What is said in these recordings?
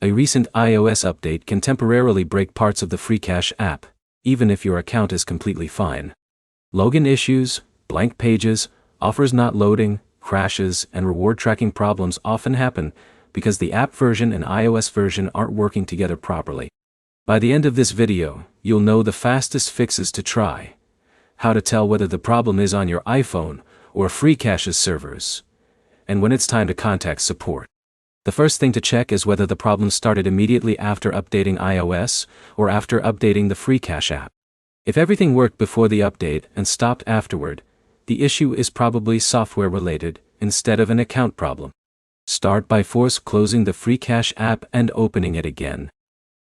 A recent iOS update can temporarily break parts of the Freecash app, even if your account is completely fine. Login issues, blank pages, offers not loading, crashes, and reward tracking problems often happen because the app version and iOS version aren't working together properly. By the end of this video, you'll know the fastest fixes to try, how to tell whether the problem is on your iPhone or Freecash's servers, and when it's time to contact support. The first thing to check is whether the problem started immediately after updating iOS or after updating the Freecash app. If everything worked before the update and stopped afterward, the issue is probably software-related instead of an account problem. Start by force closing the Freecash app and opening it again.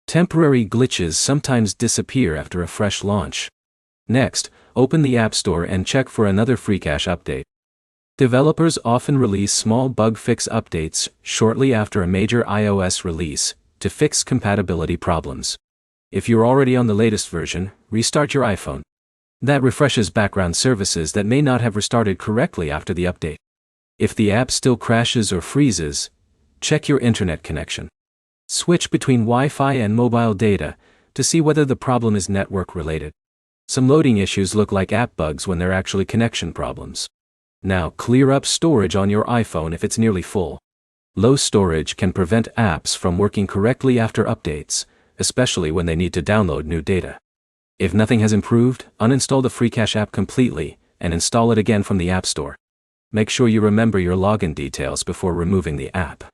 Temporary glitches sometimes disappear after a fresh launch. Next, open the App Store and check for another Freecash update. Developers often release small bug fix updates shortly after a major iOS release to fix compatibility problems. If you're already on the latest version, restart your iPhone. That refreshes background services that may not have restarted correctly after the update. If the app still crashes or freezes, check your internet connection. Switch between Wi-Fi and mobile data to see whether the problem is network related. Some loading issues look like app bugs when they're actually connection problems. Now clear up storage on your iPhone if it's nearly full. Low storage can prevent apps from working correctly after updates, especially when they need to download new data. If nothing has improved, uninstall the Freecash app completely and install it again from the App Store. Make sure you remember your login details before removing the app.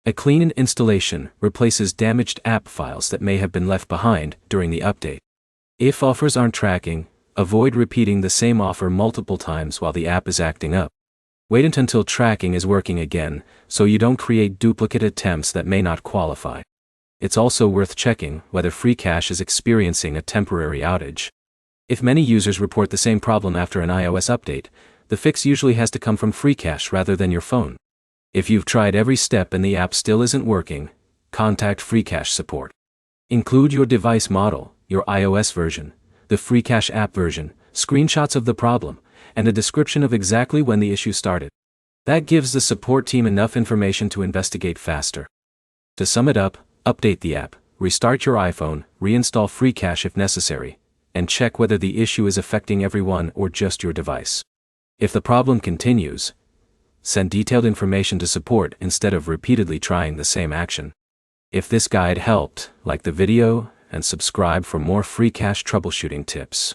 A clean installation replaces damaged app files that may have been left behind during the update. If offers aren't tracking, avoid repeating the same offer multiple times while the app is acting up. Wait until tracking is working again, so you don't create duplicate attempts that may not qualify. It's also worth checking whether Freecash is experiencing a temporary outage. If many users report the same problem after an iOS update, the fix usually has to come from Freecash rather than your phone. If you've tried every step and the app still isn't working, contact Freecash support. Include your device model, your iOS version, the Freecash app version, screenshots of the problem, and a description of exactly when the issue started. That gives the support team enough information to investigate faster. To sum it up, update the app, restart your iPhone, reinstall Freecash if necessary, and check whether the issue is affecting everyone or just your device. If the problem continues, send detailed information to support instead of repeatedly trying the same action. If this guide helped, like the video and subscribe for more Freecash troubleshooting tips.